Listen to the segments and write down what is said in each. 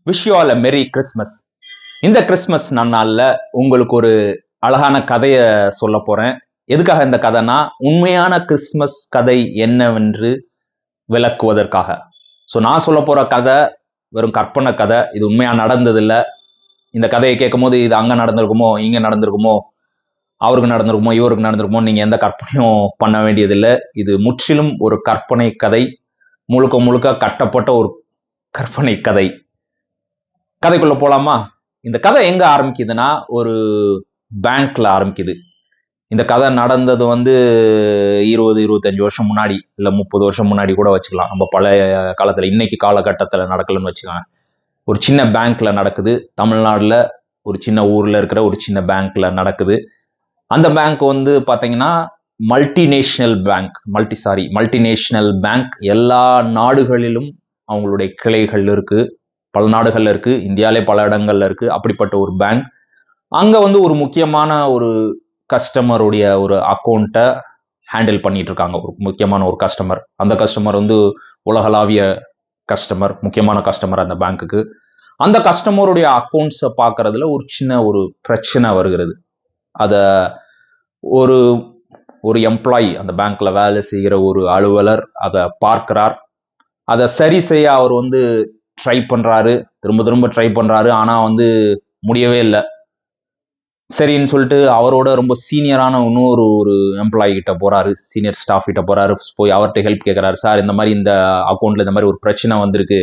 Wish you all அ மெரி Christmas. இந்த Christmas நன்னாளில் உங்களுக்கு ஒரு அழகான கதையை சொல்ல போறேன். எதுக்காக இந்த கதைனா, உண்மையான கிறிஸ்மஸ் கதை என்னவென்று விளக்குவதற்காக. ஸோ நான் சொல்ல போற கதை வெறும் கற்பனை கதை, இது உண்மையா நடந்ததில்லை. இந்த கதையை கேட்கும் போது இது அங்க நடந்திருக்குமோ, இங்க நடந்திருக்குமோ, அவருக்கு நடந்திருக்குமோ, இவருக்கு நடந்திருக்குமோ, நீங்க எந்த கற்பனையும் பண்ண வேண்டியதில்லை. இது முற்றிலும் ஒரு கற்பனை கதை, முழுக்க முழுக்க கட்டப்பட்ட ஒரு கற்பனை கதை. கதைக்குள்ள போலாமா? இந்த கதை எங்க ஆரம்பிக்குதுன்னா, ஒரு பேங்க்ல ஆரம்பிக்குது. இந்த கதை நடந்தது 20-25 வருஷம் முன்னாடி, இல்ல 30 வருஷம் முன்னாடி கூட வச்சுக்கலாம். நம்ம பழைய காலத்துல, இன்னைக்கு காலகட்டத்துல நடக்கலன்னு வச்சுக்கலாம். ஒரு சின்ன பேங்க்ல நடக்குது. தமிழ்நாடுல ஒரு சின்ன ஊர்ல இருக்கிற ஒரு சின்ன பேங்க்ல நடக்குது. அந்த பேங்க் பாத்தீங்கன்னா மல்டிநேஷனல் பேங்க், மல்டிநேஷனல் பேங்க். எல்லா நாடுகளிலும் அவங்களுடைய கிளைகள் இருக்கு. பல நாடுகள்ல இருக்கு, இந்தியாவிலே பல இடங்கள்ல இருக்கு. அப்படிப்பட்ட ஒரு பேங்க். அங்க ஒரு முக்கியமான ஒரு கஸ்டமருடைய ஒரு அக்கௌண்ட்டை ஹேண்டில் பண்ணிட்டு இருக்காங்க. ஒரு முக்கியமான ஒரு கஸ்டமர். அந்த கஸ்டமர் உலகளாவிய கஸ்டமர், முக்கியமான கஸ்டமர் அந்த பேங்க்குக்கு. அந்த கஸ்டமருடைய அக்கௌண்ட்ஸை பார்க்கறதுல ஒரு சின்ன ஒரு பிரச்சனை வருகிறது. அத ஒரு ஒரு எம்ப்ளாயி, அந்த பேங்க்ல வேலை செய்கிற ஒரு அலுவலர் அதை பார்க்கிறார். அதை சரி செய்ய அவர் ட்ரை பண்றாரு, திரும்ப திரும்ப ட்ரை பண்றாரு. ஆனா முடியவே இல்லை. சரின்னு சொல்லிட்டு அவரோட ரொம்ப சீனியரான இன்னொரு ஒரு எம்ப்ளாயி கிட்ட போறாரு, சீனியர் ஸ்டாஃப் கிட்ட போறாரு. போய் அவர்கிட்ட ஹெல்ப் கேட்கிறாரு. சார், இந்த மாதிரி இந்த அக்கௌண்ட்ல இந்த மாதிரி ஒரு பிரச்சனை வந்திருக்கு,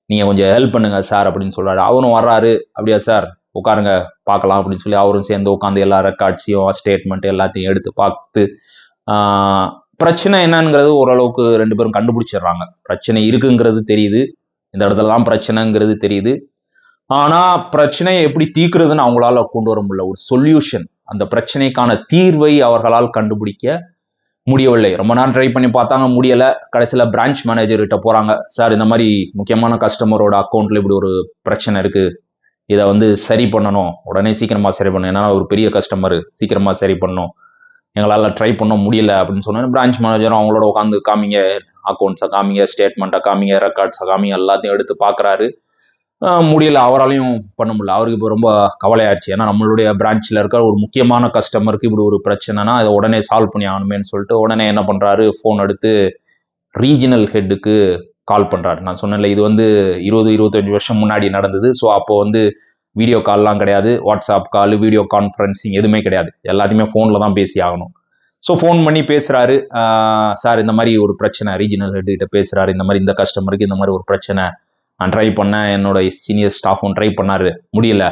நீங்க கொஞ்சம் ஹெல்ப் பண்ணுங்க சார் அப்படின்னு சொல்றாரு. அவரும் வர்றாரு. அப்படியா சார், உட்காருங்க பார்க்கலாம் அப்படின்னு சொல்லி அவரும் சேர்ந்து உட்காந்து எல்லா ரெக்கார்ட்ஸையும், ஸ்டேட்மெண்ட் எல்லாத்தையும் எடுத்து பார்த்து பிரச்சனை என்னங்கிறது ஓரளவுக்கு ரெண்டு பேரும் கண்டுபிடிச்சிடுறாங்க. பிரச்சனை இருக்குங்கிறது தெரியுது, இந்த இடத்துலலாம் பிரச்சனைங்கிறது தெரியுது. ஆனா பிரச்சனையை எப்படி தீர்க்கிறதுன்னு அவங்களால கொண்டு வர முடியல. ஒரு சொல்யூஷன், அந்த பிரச்சனைக்கான தீர்வை அவர்களால் கண்டுபிடிக்க முடியவில்லை. ரொம்ப நாள் ட்ரை பண்ணி பார்த்தாங்க, முடியல. கடைசியில பிரான்ச் மேனேஜர் கிட்ட போறாங்க. சார், இந்த மாதிரி முக்கியமான கஸ்டமரோட அக்கௌண்ட்ல இப்படி ஒரு பிரச்சனை இருக்கு, இதை சரி பண்ணணும், உடனே சீக்கிரமா சரி பண்ணணும், ஏன்னா ஒரு பெரிய கஸ்டமர், சீக்கிரமா சரி பண்ணணும், எங்களால் ட்ரை பண்ண முடியல அப்படின்னு சொன்னோன்னே பிரான்ச் மேனேஜரும் அவங்களோட உட்காந்து காமிங்க, அக்கௌண்ட்ஸை காமிங்க, ஸ்டேட்மெண்ட்டை காமிங்க, ரெக்கார்ட்ஸை காமிங்க, எல்லாத்தையும் எடுத்து பார்க்குறாரு. முடியல, அவராலையும் பண்ண முடியல. அவருக்கு இப்போ ரொம்ப கவலையாயிருச்சு. ஏன்னா நம்மளுடைய பிரான்ச்சில் இருக்கிற ஒரு முக்கியமான கஸ்டமருக்கு இப்படி ஒரு பிரச்சனைனா அதை உடனே சால்வ் பண்ணி ஆகணுமேன்னு சொல்லிட்டு உடனே என்ன பண்ணுறாரு, ஃபோன் எடுத்து ரீஜனல் ஹெட்டுக்கு கால் பண்ணுறாரு. நான் சொன்னேன்ல, இது 20-25 வருஷம் முன்னாடி நடந்தது. ஸோ அப்போ வீடியோ கால்லாம் கிடையாது, வாட்ஸ்அப் கால், வீடியோ கான்ஃபரன்சிங் எதுவுமே கிடையாது. எல்லாத்தையுமே ஃபோனில் தான் பேசி ஆகணும். ஸோ ஃபோன் பண்ணி பேசுகிறாரு. சார், இந்த மாதிரி ஒரு பிரச்சனை, ரீஜனல் ஹெட்டுக்கிட்ட பேசுகிறாரு. இந்த மாதிரி இந்த கஸ்டமருக்கு இந்த மாதிரி ஒரு பிரச்சனை, நான் ட்ரை பண்ணேன், என்னோட சீனியர் ஸ்டாஃபும் ட்ரை பண்ணாரு, முடியல.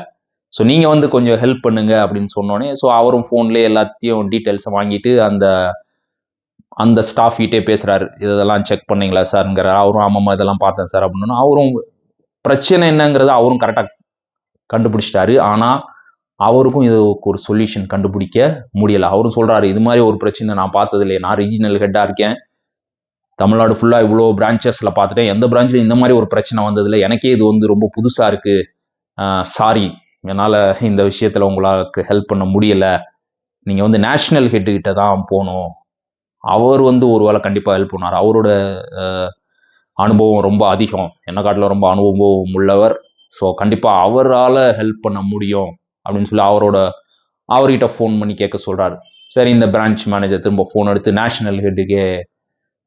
ஸோ நீங்கள் கொஞ்சம் ஹெல்ப் பண்ணுங்க அப்படின்னு சொன்னோன்னே, ஸோ அவரும் ஃபோன்லேயே எல்லாத்தையும் டீட்டெயில்ஸை வாங்கிட்டு அந்த ஸ்டாஃப் கிட்டே பேசுகிறாரு. இதெல்லாம் செக் பண்ணீங்களா சார்ங்கிறார். அவரும் ஆமாம்மா இதெல்லாம் பார்த்தேன் சார் அப்படின்னு. அவரும் பிரச்சனை என்னங்கிறத அவரும் கரெக்டாக கண்டுபிடிச்சிட்டாரு. ஆனால் அவருக்கும் இது ஒரு சொல்யூஷன் கண்டுபிடிக்க முடியலை. அவரும் சொல்கிறாரு, இது மாதிரி ஒரு பிரச்சனை நான் பார்த்தது இல்லையே, நான் ரீஜனல் ஹெட்டாக இருக்கேன், தமிழ்நாடு ஃபுல்லாக இவ்வளோ பிரான்ச்சஸில் பார்த்துட்டேன், எந்த பிரான்ச்லையும் இந்த மாதிரி ஒரு பிரச்சனை வந்ததில்லை, எனக்கே இது ரொம்ப புதுசாக இருக்குது, சாரி, என்னால் இந்த விஷயத்தில் உங்களுக்கு ஹெல்ப் பண்ண முடியலை, நீங்கள் நேஷ்னல் ஹெட்டுக்கிட்ட தான் போகணும், அவர் ஒரு வேளை கண்டிப்பாக ஹெல்ப் பண்ணார், அவரோட அனுபவம் ரொம்ப அதிகம், என்ன காட்டில் ரொம்ப அனுபவம் உள்ளவர், ஸோ கண்டிப்பாக அவரால் ஹெல்ப் பண்ண முடியும் அப்படின்னு சொல்லி அவர்கிட்ட ஃபோன் பண்ணி கேட்க சொல்கிறாரு. சரி, இந்த பிரான்ச் மேனேஜர் திரும்ப ஃபோன் எடுத்து நேஷ்னல் ஹெட்டுக்கே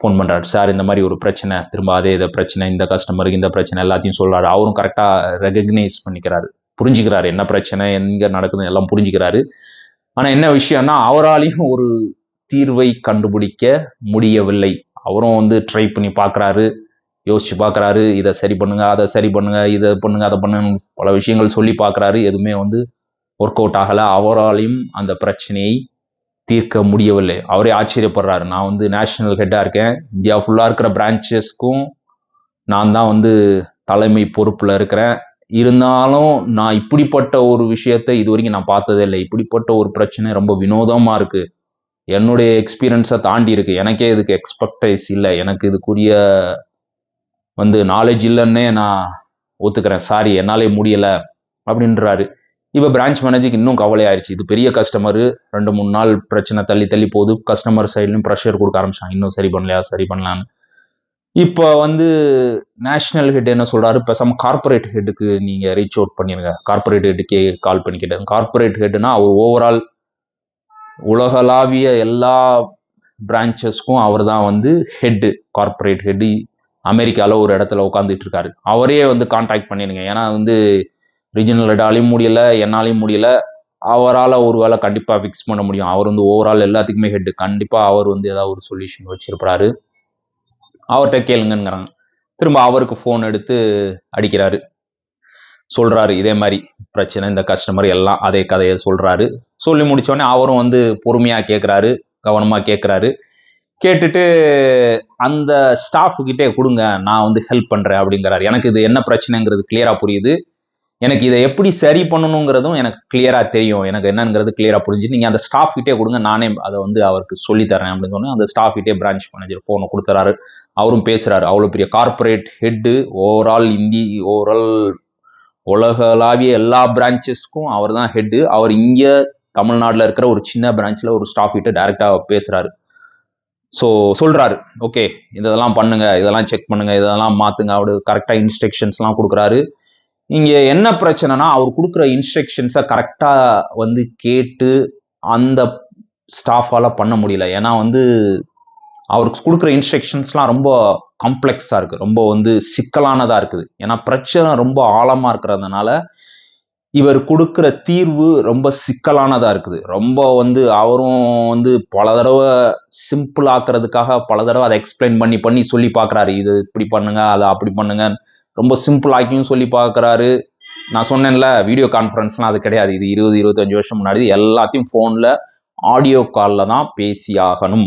ஃபோன் பண்ணுறாரு. சார், இந்த மாதிரி ஒரு பிரச்சனை, திரும்ப அதே இதை பிரச்சனை, இந்த கஸ்டமருக்கு இந்த பிரச்சனை எல்லாத்தையும் சொல்கிறாரு. அவரும் கரெக்டாக ரெகக்னைஸ் பண்ணிக்கிறாரு, புரிஞ்சுக்கிறாரு என்ன பிரச்சனை, எங்கே நடக்குதுன்னு எல்லாம் புரிஞ்சுக்கிறாரு. ஆனால் என்ன விஷயம்னா, அவராலையும் ஒரு தீர்வை கண்டுபிடிக்க முடியவில்லை. அவரும் ட்ரை பண்ணி பார்க்குறாரு, யோசிச்சு பார்க்குறாரு, இதை சரி பண்ணுங்க, அதை சரி பண்ணுங்க, இதை பண்ணுங்க, அதை பண்ணுங்க, பல விஷயங்கள் சொல்லி பார்க்குறாரு. எதுவுமே ஒர்க் அவுட் ஆகலை. அவராலையும் அந்த பிரச்சனையை தீர்க்க முடியவில்லை. அவரே ஆச்சரியப்படுறாரு. நான் நேஷனல் ஹெட்டாக இருக்கேன், இந்தியா ஃபுல்லாக இருக்கிற பிரான்ச்சஸ்க்கும் நான் தான் தலைமை பொறுப்பில் இருக்கிறேன், இருந்தாலும் நான் இப்படிப்பட்ட ஒரு விஷயத்தை இது வரைக்கும் நான் பார்த்ததே இல்லை, இப்படிப்பட்ட ஒரு பிரச்சனை ரொம்ப வினோதமாக இருக்குது, என்னுடைய எக்ஸ்பீரியன்ஸை தாண்டி இருக்குது, எனக்கே இதுக்கு எக்ஸ்பெக்டைஸ் இல்லை, எனக்கு இதுக்குரிய நாலேஜ் இல்லைன்னே நான் ஒத்துக்கிறேன், சாரி, என்னாலே முடியலை அப்படின்றாரு. இப்போ பிரான்ச் மேனேஜருக்கு இன்னும் கவலையாயிருச்சு. இது பெரிய கஸ்டமரு, 2-3 நாள் பிரச்சனை தள்ளி போகுது, கஸ்டமர் சைட்லையும் ப்ரெஷர் கொடுக்க ஆரம்பிச்சாங்க, இன்னும் சரி பண்ணலையா, சரி பண்ணலான்னு. இப்போ வந்து நேஷனல் ஹெட் என்ன சொல்றாரு, பேசாம கார்பரேட் ஹெட்டுக்கு நீங்க ரீச் அவுட் பண்ணிருங்க, கார்பரேட் ஹெட்டுக்கே கால் பண்ணி கேட்டாங்க. கார்பரேட் ஹெட்னா அவர் ஓவரால் உலகளாவிய எல்லா பிரான்ச்சஸ்க்கும் அவர் தான் வந்து ஹெட்டு, கார்பரேட் ஹெட்டு. அமெரிக்காவில் ஒரு இடத்துல உட்காந்துட்டு இருக்காரு. அவரே வந்து கான்டாக்ட் பண்ணிடுங்க. ஏன்னா வந்து ரீஜனல் ஹெட்டாலையும் முடியல, என்னாலையும் முடியல. அவரால் ஒரு வேலை கண்டிப்பாக ஃபிக்ஸ் பண்ண முடியும். அவர் வந்து ஓவரால் எல்லாத்துக்குமே ஹெட்டு. கண்டிப்பாக அவர் வந்து ஏதாவது ஒரு சொல்யூஷன் வச்சிருப்பாரு. அவர்கிட்ட கேளுங்கிறாங்க. திரும்ப அவருக்கு ஃபோன் எடுத்து அடிக்கிறாரு. சொல்றாரு இதே மாதிரி பிரச்சனை, இந்த கஸ்டமர் எல்லாம் அதே கதையை சொல்றாரு. சொல்லி முடிச்சோடனே அவரும் வந்து பொறுமையா கேட்கிறாரு, கவனமா கேட்கிறாரு. கேட்டுட்டு அந்த ஸ்டாஃப் கிட்டே கொடுங்க, நான் வந்து ஹெல்ப் பண்றேன் அப்படிங்கிறாரு. எனக்கு இது என்ன பிரச்சனைங்கிறது கிளியரா புரியுது. எனக்கு இதை எப்படி சரி பண்ணணுங்கிறதும் எனக்கு கிளியரா தெரியும். எனக்கு என்னங்கிறது கிளியரா புரிஞ்சு, நீங்க அந்த ஸ்டாஃப் கிட்டே கொடுங்க, நானே அதை வந்து அவருக்கு சொல்லி தரேன் அப்படின்னு சொன்னா அந்த ஸ்டாஃப் கிட்டே பிரான்ச் மேனேஜர் போனை கொடுத்துறாரு. அவரும் பேசுறாரு. அவ்வளவு பெரிய கார்பரேட் ஹெட், ஓவரால் ஓவரால் உலகளாவிய எல்லா பிரான்ச்சஸ்க்கும் அவர் தான் ஹெட். அவர் இங்க தமிழ்நாட்டில் இருக்கிற ஒரு சின்ன பிரான்ச்ல ஒரு ஸ்டாஃப் கிட்ட டைரக்டா பேசுறாரு. ஸோ சொல்றாரு, ஓகே இதெல்லாம் பண்ணுங்க, இதெல்லாம் செக் பண்ணுங்க, இதெல்லாம் மாத்துங்க, அவரு கரெக்டா இன்ஸ்ட்ரக்ஷன்ஸ்லாம் கொடுக்குறாரு. இங்க என்ன பிரச்சனைனா, அவர் கொடுக்குற இன்ஸ்ட்ரக்ஷன்ஸை கரெக்டா வந்து கேட்டு அந்த ஸ்டாஃபால பண்ண முடியல. ஏன்னா வந்து அவருக்கு கொடுக்குற இன்ஸ்ட்ரக்ஷன்ஸ்லாம் ரொம்ப காம்ப்ளெக்ஸா இருக்கு, ரொம்ப வந்து சிக்கலானதா இருக்குது. ஏன்னா பிரச்சனை ரொம்ப ஆழமா இருக்கிறதுனால இவர் கொடுக்குற தீர்வு ரொம்ப சிக்கலானதா இருக்குது. ரொம்ப வந்து அவரும் வந்து பல தடவை சிம்பிள் ஆக்குறதுக்காக பல தடவை அதை எக்ஸ்பிளைன் பண்ணி பண்ணி சொல்லி பார்க்குறாரு. இது இப்படி பண்ணுங்க, அதை அப்படி பண்ணுங்க, ரொம்ப சிம்பிள் ஆக்கியும் சொல்லி பார்க்குறாரு. நான் சொன்னேன்ல, வீடியோ கான்ஃபரன்ஸ்லாம் அது கிடையாது. இது 20-25 வருஷம் முன்னாடி எல்லாத்தையும் ஃபோனில் ஆடியோ காலில் தான் பேசி ஆகணும்.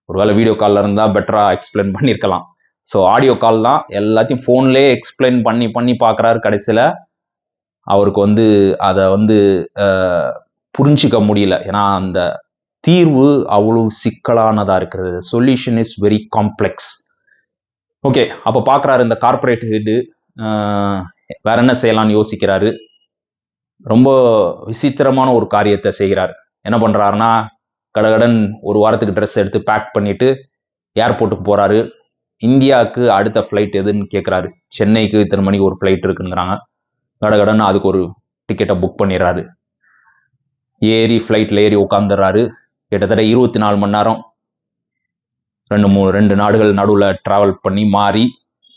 ஒருவேளை வீடியோ காலில் இருந்தால் பெட்டராக எக்ஸ்பிளைன் பண்ணியிருக்கலாம். ஸோ ஆடியோ கால் தான், எல்லாத்தையும் ஃபோன்லேயே எக்ஸ்பிளைன் பண்ணி பண்ணி பார்க்குறாரு. கடைசியில் அவருக்கு வந்து அதை வந்து புரிஞ்சிக்க முடியல. ஏன்னா அந்த தீர்வு அவ்வளவு சிக்கலானதா இருக்கிறது. Solution is very complex. Okay, அப்போ பார்க்குறாரு இந்த கார்பரேட் ஹெட்டு வேற என்ன செய்யலாம்னு யோசிக்கிறாரு. ரொம்ப விசித்திரமான ஒரு காரியத்தை செய்கிறார். என்ன பண்றாருன்னா, கடகடன் ஒரு வாரத்துக்கு ட்ரெஸ் எடுத்து பேக் பண்ணிட்டு ஏர்போர்ட்டுக்கு போறாரு. இந்தியாவுக்கு அடுத்த ஃப்ளைட் எதுன்னு கேட்குறாரு. சென்னைக்கு இத்தனை மணிக்கு ஒரு ஃப்ளைட் இருக்குங்கிறாங்க. கடகடன் அதுக்கு ஒரு டிக்கெட்டை புக் பண்ணிடுறாரு. ஏறி ஃப்ளைட்டில் ஏறி உட்காந்துடுறாரு. கிட்டத்தட்ட 24 மணி நேரம் 2 நாடுகள் நடுவில் ட்ராவல் பண்ணி மாறி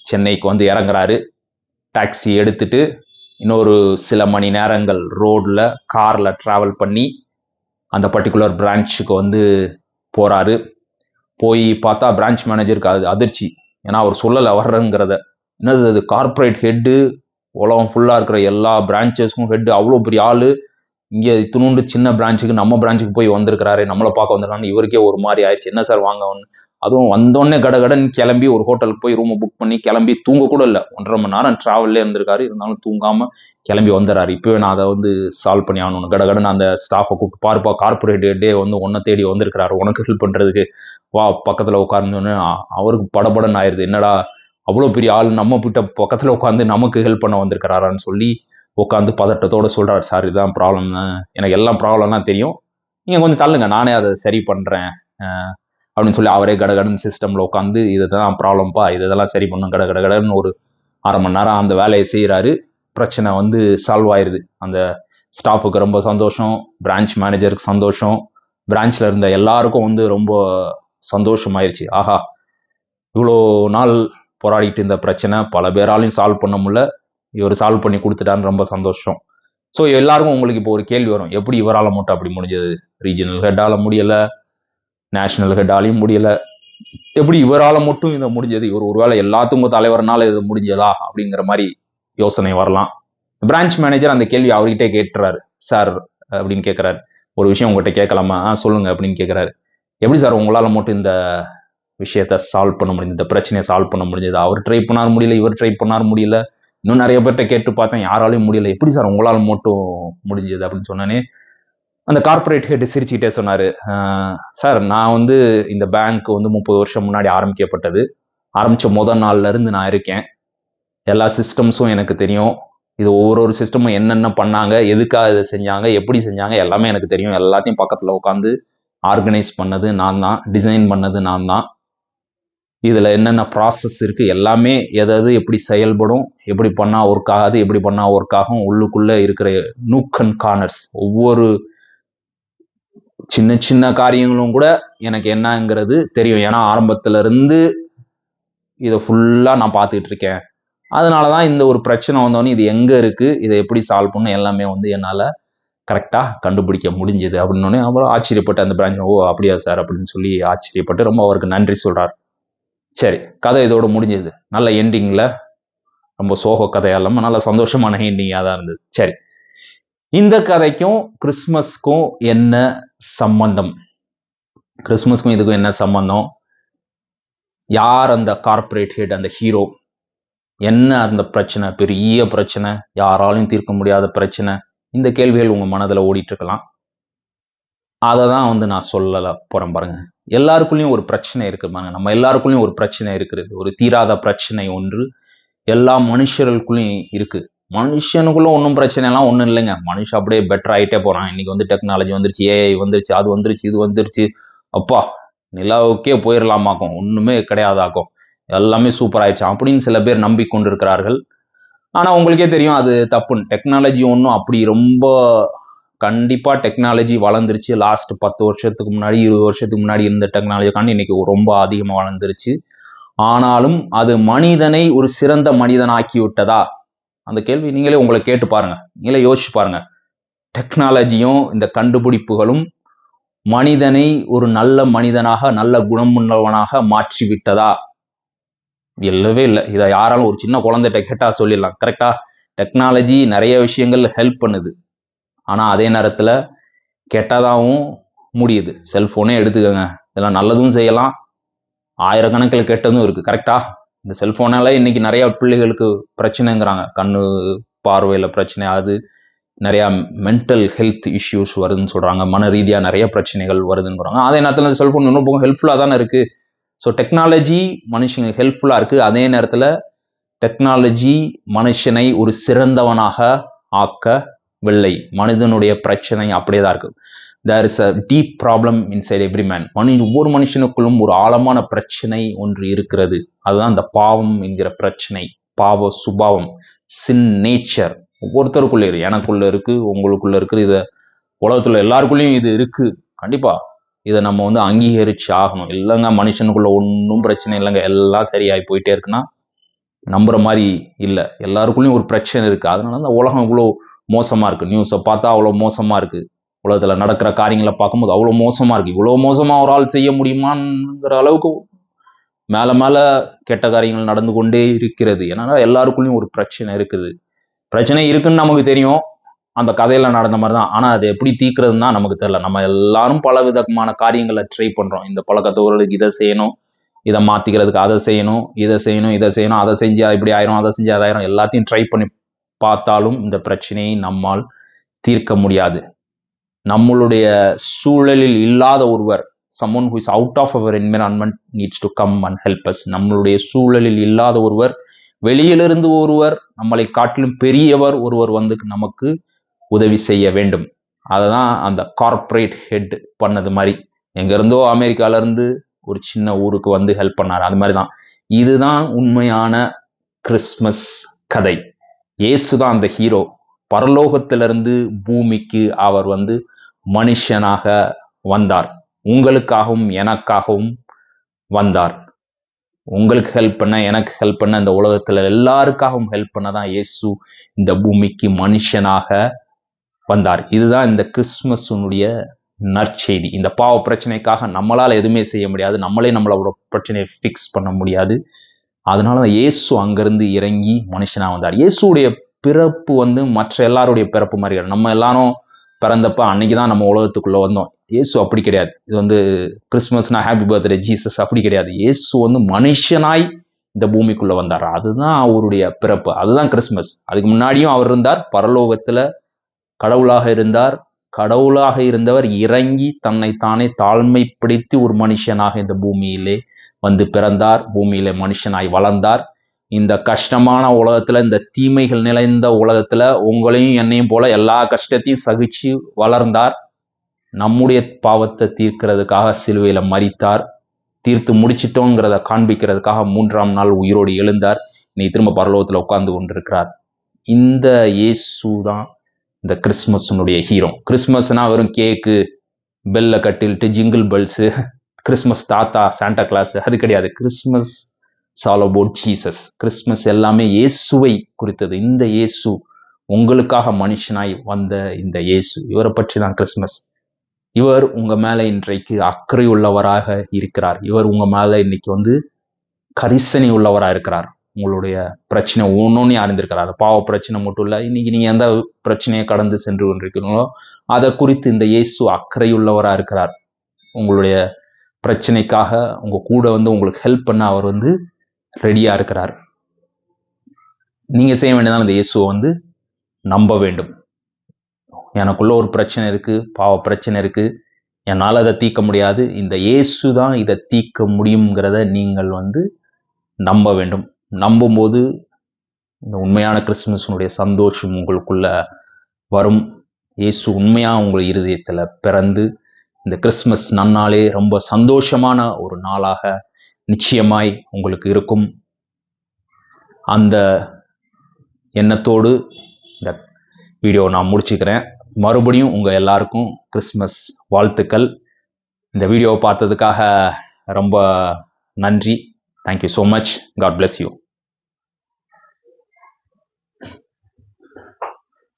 சென்னைக்கு வந்து இறங்குறாரு. டாக்ஸி எடுத்துட்டு இன்னொரு சில மணி நேரங்கள் ரோடில் காரில் ட்ராவல் பண்ணி அந்த பர்டிகுலர் பிரான்ச்சுக்கு வந்து போகிறாரு. போய் பார்த்தா பிரான்ச் மேனேஜருக்கு அது அதிர்ச்சி. ஏன்னா அவர் சொல்லலை வர்றங்கிறத. என்னது அது, கார்பரேட் ஹெட்டு, உலகம் ஃபுல்லாக இருக்கிற எல்லா பிரான்ச்சஸ்க்கும் ஹெட்டு, அவ்வளோ பெரிய ஆள் இங்கே இத்தினூண்டு சின்ன பிரான்ச்சுக்கு நம்ம பிரான்ச்சுக்கு போய் வந்திருக்கிறாரு, நம்மளை பார்க்க வந்திருக்காங்க. இவருக்கே ஒரு மாதிரி ஆயிடுச்சு. என்ன சார் வாங்க ஒன்று, அதுவும் வந்தோடனே கடகடன் கிளம்பி ஒரு ஹோட்டலுக்கு போய் ரூமை புக் பண்ணி கிளம்பி தூங்க கூட இல்லை. 1.5 மணி நேரம் ட்ராவல்லே இருந்திருக்காரு. இருந்தாலும் தூங்காமல் கிளம்பி வந்துடுறாரு. இப்போவே நான் அதை வந்து சால்வ் பண்ணி ஆகணும். கடகடன் அந்த ஸ்டாஃபை கூப்பிட்டு, பாருப்பா கார்பரேட் ஹெட்டே வந்து உன்னை தேடி வந்திருக்கிறாரு, உனக்கு ஹெல்ப் பண்ணுறதுக்கு வா பக்கத்தில் உட்கார்ந்தோன்னு. அவருக்கு படபடன்னு ஆயிடுது. என்னடா அவ்வளோ பெரிய ஆள் நம்ம கிட்ட பக்கத்தில் உட்காந்து நமக்கு ஹெல்ப் பண்ண வந்திருக்கிறாரான்னு சொல்லி உட்காந்து பதட்டத்தோட சொல்றாரு. சார் இதுதான் ப்ராப்ளம், எனக்கு எல்லாம் ப்ராப்ளம்லாம் தெரியும், நீங்க கொஞ்சம் தள்ளுங்க, நானே அதை சரி பண்றேன் அப்படின்னு சொல்லி அவரே கடகடன் சிஸ்டம்ல உட்காந்து இதுதான் ப்ராப்ளம்ப்பா, இதெல்லாம் சரி பண்ணும் கடகடன்னு ஒரு 1/2 மணி நேரம் அந்த வேலையை செய்யறாரு. பிரச்சனை வந்து சால்வ் ஆயிருது. அந்த ஸ்டாஃபுக்கு ரொம்ப சந்தோஷம், பிரான்ச் மேனேஜருக்கு சந்தோஷம், பிரான்ச்ல இருந்த எல்லாருக்கும் வந்து ரொம்ப சந்தோஷமாயிருச்சு. ஆஹா, இவ்வளோ நாள் போராடிட்டு இந்த பிரச்சனை பல பேராலையும் சால்வ் பண்ண முடியல, இவர் சால்வ் பண்ணி கொடுத்துட்டான்னு ரொம்ப சந்தோஷம். ஸோ எல்லாருக்கும் உங்களுக்கு இப்போ ஒரு கேள்வி வரும், எப்படி இவரால் மட்டும் அப்படி முடிஞ்சது? ரீஜனல் ஹெட்டால முடியல, நேஷனல் ஹெட்டாலையும் முடியல, எப்படி இவரால் மட்டும் இதை முடிஞ்சது? இவர் ஒருவேளை எல்லாத்துக்கும் தலைவர்னால இது முடிஞ்சதா அப்படிங்கிற மாதிரி யோசனை வரலாம். பிரான்ச் மேனேஜர் அந்த கேள்வி அவர்கிட்டே கேட்டுறாரு. சார் அப்படின்னு கேட்குறாரு, ஒரு விஷயம் உங்கள்கிட்ட கேட்கலாமா? சொல்லுங்க அப்படின்னு கேட்குறாரு. எப்படி சார் உங்களால் மட்டும் இந்த விஷயத்த சால்வ் பண்ண முடியுது, இந்த பிரச்சனையை சால்வ் பண்ண முடிஞ்சது? அவர் ட்ரை பண்ணார் முடியல, இவர் ட்ரை பண்ணார் முடியல, இன்னும் நிறைய பேர்கிட்ட கேட்டு பார்த்தேன், யாராலையும் முடியல, எப்படி சார் உங்களால் மட்டும் முடிஞ்சது அப்படின்னு சொன்னோன்னே அந்த கார்பரேட் ஹெட் சிரிச்சுக்கிட்டே சொன்னாரு, சார் நான் வந்து இந்த பேங்க் வந்து 30 வருஷம் முன்னாடி ஆரம்பிக்கப்பட்டது. ஆரம்பிச்ச முதல் நாள்ல இருந்து நான் இருக்கேன். எல்லா சிஸ்டம்ஸும் எனக்கு தெரியும். இது ஒவ்வொரு சிஸ்டமும் என்னென்ன பண்ணாங்க, எதுக்காக இதை செஞ்சாங்க, எப்படி செஞ்சாங்க, எல்லாமே எனக்கு தெரியும். எல்லாத்தையும் பக்கத்தில் உட்காந்து ஆர்கனைஸ் பண்ணது நான் தான், டிசைன் பண்ணது நான் தான். இதுல என்னென்ன ப்ராசஸ் இருக்கு எல்லாமே எதாவது எப்படி செயல்படும், எப்படி பண்ணா ஒர்க் ஆகாது, எப்படி பண்ணா ஒர்க் ஆகும், உள்ளுக்குள்ள இருக்கிற நூக் அண்ட் கார்னர்ஸ் ஒவ்வொரு சின்ன சின்ன காரியங்களும் கூட எனக்கு என்னங்கிறது தெரியும். ஏன்னா ஆரம்பத்துல இருந்து இதை ஃபுல்லா நான் பார்த்துக்கிட்டு இருக்கேன். அதனாலதான் இந்த ஒரு பிரச்சனை வந்தோடனே இது எங்க இருக்கு, இதை எப்படி சால்வ் பண்ணணும் எல்லாமே என்னால கரெக்டா கண்டுபிடிக்க முடிஞ்சது அப்படின்னு அப்புறம் ஆச்சரியப்பட்டு அந்த பிரான்ச் ஓ அப்படியா சார் அப்படின்னு சொல்லி ஆச்சரியப்பட்டு ரொம்ப அவருக்கு நன்றி சொல்றாரு. சரி, கதை இதோட முடிஞ்சது. நல்ல எண்டிங்ல, ரொம்ப சோக கதையா இல்லாம நல்ல சந்தோஷமான எண்டிங்கா தான் இருந்தது. சரி, இந்த கதைக்கும் கிறிஸ்துமஸ்க்கும் என்ன சம்பந்தம்? கிறிஸ்துமஸ்க்கும் இதுக்கும் என்ன சம்பந்தம்? யார் அந்த கார்பரேட் ஹெட், அந்த ஹீரோ? என்ன அந்த பிரச்சனை? பெரிய பிரச்சனை, யாராலையும் தீர்க்க முடியாத பிரச்சனை. இந்த கேள்விகள் உங்க மனதுல ஓடிட்டு இருக்கலாம். அதை தான் நான் சொல்லல போறேன் பாருங்க. எல்லாருக்குள்ளயும் ஒரு பிரச்சனை இருக்கு பாருங்க. நம்ம எல்லாருக்குள்ளயும் ஒரு பிரச்சனை இருக்குது. ஒரு தீராத பிரச்சனை ஒன்று எல்லா மனுஷர்களுக்குள்ளயும் இருக்கு. மனுஷனுக்குள்ள ஒன்றும் பிரச்சனை எல்லாம் ஒன்றும் இல்லைங்க. மனுஷன் அப்படியே பெட்டர் ஆகிட்டே போறான். இன்னைக்கு டெக்னாலஜி வந்துருச்சு, ஏஐ வந்துருச்சு, அது வந்துருச்சு, இது வந்துருச்சு. அப்பா, நிலாவுக்கே போயிடலாமாக்கும், ஒண்ணுமே கிடையாதாக்கும், எல்லாமே சூப்பர் ஆயிடுச்சு அப்படின்னு சில பேர் நம்பிக்கொண்டு இருக்கிறார்கள். ஆனா உங்களுக்கே தெரியும் அது தப்புன்னு. டெக்னாலஜி ஒன்றும் அப்படி ரொம்ப கண்டிப்பா டெக்னாலஜி வளர்ந்துருச்சு. லாஸ்ட் 10 வருஷத்துக்கு முன்னாடி 20 வருஷத்துக்கு முன்னாடி இருந்த டெக்னாலஜிக்காண்டி இன்னைக்கு ரொம்ப அதிகமா வளர்ந்துருச்சு. ஆனாலும் அது மனிதனை ஒரு சிறந்த மனிதன் ஆக்கி விட்டதா? அந்த கேள்வி நீங்களே உங்களை கேட்டு பாருங்க, நீங்களே யோசிச்சு பாருங்க. டெக்னாலஜியும் இந்த கண்டுபிடிப்புகளும் மனிதனை ஒரு நல்ல மனிதனாக, நல்ல குணமுள்ளவனாக மாற்றி விட்டதா? இல்லவே இல்லை. இதை யாராலும் ஒரு சின்ன குழந்தைகிட்ட கேட்டா சொல்லிடலாம். கரெக்டா? டெக்னாலஜி நிறைய விஷயங்கள் ஹெல்ப் பண்ணுது. ஆனா அதே நேரத்துல கெட்டதாகவும் முடியுது. செல்போனே எடுத்துக்கோங்க, இதெல்லாம் நல்லதும் செய்யலாம், ஆயிரக்கணக்கில் கெட்டதும் இருக்கு. கரெக்டா? இந்த செல்போனால இன்னைக்கு நிறைய பிள்ளைகளுக்கு பிரச்சனைங்கிறாங்க. கண்ணு பார்வையில பிரச்சனை ஆகுது, நிறைய மென்டல் ஹெல்த் இஷ்யூஸ் வருதுன்னு சொல்றாங்க, மன ரீதியா நிறைய பிரச்சனைகள் வருதுங்கிறாங்க. அதே நேரத்தில் செல்போன் இன்னும் போக ஹெல்ப்ஃபுல்லா தானே இருக்கு. ஸோ டெக்னாலஜி மனுஷங்க ஹெல்ப்ஃபுல்லா இருக்கு. அதே நேரத்தில் டெக்னாலஜி மனுஷனை ஒரு சிறந்தவனாக ஆக்கவில்லை. மனிதனுடைய பிரச்சனை அப்படியே தான் இருக்கு. There is a deep problem inside every man. ஒவ்வொரு மனுஷனுக்குள்ளும் ஒரு ஆழமான பிரச்சனை ஒன்று இருக்கிறது. அதுதான் இந்த பாவம் என்கிற பிரச்சனை, பாவ சுபாவம், சின் நேச்சர். ஒவ்வொருத்தருக்குள்ள இருக்கு, எனக்குள்ள இருக்கு, உங்களுக்குள்ள இருக்கு, இத உலகத்துல எல்லாருக்குள்ளயும் இது இருக்கு. கண்டிப்பா இதை நம்ம அங்கீகரிச்சு ஆகணும். இல்லைங்க மனுஷனுக்குள்ள ஒன்றும் பிரச்சனை இல்லைங்க, எல்லாம் சரியாகி போயிட்டே இருக்குன்னா நம்புற மாதிரி இல்லை. எல்லாருக்குள்ளயும் ஒரு பிரச்சனை இருக்கு. அதனால தான் உலகம் இவ்வளோ மோசமா இருக்கு. நியூஸை பார்த்தா அவ்வளோ மோசமா இருக்கு. உலகத்துல நடக்கிற காரியங்களை பார்க்கும்போது அவ்வளவு மோசமா இருக்கு. இவ்வளவு மோசமா ஒரு ஆள் செய்ய முடியுமாங்கிற அளவுக்கு மேல மேல கெட்ட காரியங்கள் நடந்து கொண்டே இருக்கிறது. ஏன்னா எல்லாருக்குள்ளயும் ஒரு பிரச்சனை இருக்குது. பிரச்சனை இருக்குன்னு நமக்கு தெரியும், அந்த கதையில நடந்த மாதிரி தான். ஆனா அது எப்படி தீர்க்கிறதுன்னு தான் நமக்கு தெரியல. நம்ம எல்லாரும் பல விதமான காரியங்களை ட்ரை பண்றோம். இந்த பழக்கத்தோர்களுக்கு இதை செய்யணும், இதை மாத்திக்கிறதுக்கு அதை செய்யணும், இதை செய்யணும், இதை செய்யணும், அதை செஞ்சா இப்படி ஆயிரும், அதை செஞ்சு அதாயிரும், எல்லாத்தையும் ட்ரை பண்ணி பார்த்தாலும் இந்த பிரச்சனையை நம்மால் தீர்க்க முடியாது. நம்மளுடைய சூழலில் இல்லாத ஒருவர், someone who is out of our environment needs to come and help us. நம்மளுடைய சூழலில் இல்லாத ஒருவர், வெளியிலிருந்து ஒருவர், நம்மளை காட்டிலும் பெரியவர் ஒருவர் நமக்கு உதவி செய்ய வேண்டும். அததான் அந்த கார்பரேட் ஹெட் பண்ணது மாதிரி. எங்க இருந்தோ அமெரிக்கால இருந்து ஒரு சின்ன ஊருக்கு ஹெல்ப் பண்ணாரு. அது மாதிரிதான் இதுதான் உண்மையான கிறிஸ்துமஸ் கதை. இயேசுதான் அந்த ஹீரோ. பரலோகத்திலிருந்து பூமிக்கு அவர் மனுஷனாக வந்தார். உங்களுக்காகவும் எனக்காகவும் வந்தார். உங்களுக்கு ஹெல்ப் பண்ண, எனக்கு ஹெல்ப் பண்ண, இந்த உலகத்துல எல்லாருக்காகவும் ஹெல்ப் பண்ணதான் இயேசு இந்த பூமிக்கு மனுஷனாக வந்தார். இதுதான் இந்த கிறிஸ்துமஸுடைய நற்செய்தி. இந்த பாவ பிரச்சனைக்காக நம்மளால எதுவுமே செய்ய முடியாது, நம்மளே நம்மளோட பிரச்சனையை ஃபிக்ஸ் பண்ண முடியாது. அதனால இயேசு அங்கிருந்து இறங்கி மனுஷனா வந்தார். இயேசுடைய பிறப்பு மற்ற எல்லாருடைய பிறப்பு மாதிரி. நம்ம எல்லாரும் பிறந்தப்ப அன்னைக்குதான் நம்ம உலகத்துக்குள்ள வந்தோம். இயேசு அப்படி கிடையாது. இது கிறிஸ்துமஸ்னா ஹாப்பி பர்த்டே ஜீசஸ் அப்படி கிடையாது. இயேசு மனுஷனாய் இந்த பூமிக்குள்ள வந்தார். அதுதான் அவருடைய பிறப்பு, அதுதான் கிறிஸ்துமஸ். அதுக்கு முன்னாடியும் அவர் இருந்தார், பரலோகத்துல கடவுளாக இருந்தார். கடவுளாக இருந்தவர் இறங்கி தன்னைத்தானே தாழ்மைப்படுத்தி ஒரு மனுஷனாக இந்த பூமியிலே பிறந்தார். பூமியிலே மனுஷனாய் வளர்ந்தார். இந்த கஷ்டமான உலகத்துல, இந்த தீமைகள் நிறைந்த உலகத்துல உங்களையும் என்னையும் போல எல்லா கஷ்டத்தையும் சகிச்சு வளர்ந்தார். நம்முடைய பாவத்தை தீர்க்கிறதுக்காக சிலுவையில மரித்தார். தீர்த்து முடிச்சிட்டோங்கிறத காண்பிக்கிறதுக்காக 3ஆம் நாள் உயிரோடு எழுந்தார். இன்னைக்கு திரும்ப பரலோகத்தில் உட்கார்ந்து கொண்டிருக்கிறார். இந்த இயேசு தான் இந்த கிறிஸ்மஸனுடைய ஹீரோ. கிறிஸ்மஸ்னா வெறும் கேக்கு, பெல்ல கட்டில்ட்டு, ஜிங்கிள் பெல்ஸு, கிறிஸ்மஸ் தாத்தா, சாண்டா கிளாஸ், அது கிடையாது. Christmas all about Jesus. Christmas எல்லாமே இயேசுவை குறித்தது. இந்த இயேசு, உங்களுக்காக மனுஷனாய் வந்த இந்த இயேசு, இவரை பற்றி தான் கிறிஸ்மஸ். இவர் உங்க மேல இன்றைக்கு அக்கறை உள்ளவராக இருக்கிறார். இவர் உங்க மேல இன்னைக்கு கரிசனை உள்ளவராக இருக்கிறார். உங்களுடைய பிரச்சனை ஒன்னொன்னு அறிந்திருக்கிறார். பாவ பிரச்சனை மட்டும் இல்ல, இன்னைக்கு நீங்க எந்த பிரச்சனையை கடந்து சென்று கொண்டிருக்கிறீங்களோ அதை குறித்து இந்த இயேசு அக்கறை உள்ளவராக இருக்கிறார். உங்களுடைய பிரச்சனைக்காக உங்க கூட உங்களுக்கு ஹெல்ப் பண்ண அவர் ரெடியா இருக்கிறார். நீங்க செய்ய வேண்டியதான் இந்த இயேசுவை நம்ப வேண்டும். எனக்குள்ள ஒரு பிரச்சனை இருக்கு, பாவ பிரச்சனை இருக்கு, என்னால் அதை தீர்க்க முடியாது, இந்த இயேசு தான் இதை தீர்க்க முடியுங்கிறத நீங்கள் நம்ப வேண்டும். நம்பும்போது இந்த உண்மையான கிறிஸ்துமஸனுடைய சந்தோஷம் உங்களுக்குள்ள வரும். இயேசு உண்மையா உங்கள் இருதயத்துல பிறந்து இந்த கிறிஸ்துமஸ் நன்னாளே ரொம்ப சந்தோஷமான ஒரு நாளாக நிச்சயமாய் உங்களுக்கு இருக்கும். அந்த எண்ணத்தோடு இந்த வீடியோ நான் முடிச்சுக்கிறேன். மறுபடியும் உங்க எல்லாருக்கும் கிறிஸ்துமஸ் வாழ்த்துக்கள். இந்த வீடியோவை பார்த்ததுக்காக ரொம்ப நன்றி. Thank you so much. God bless you.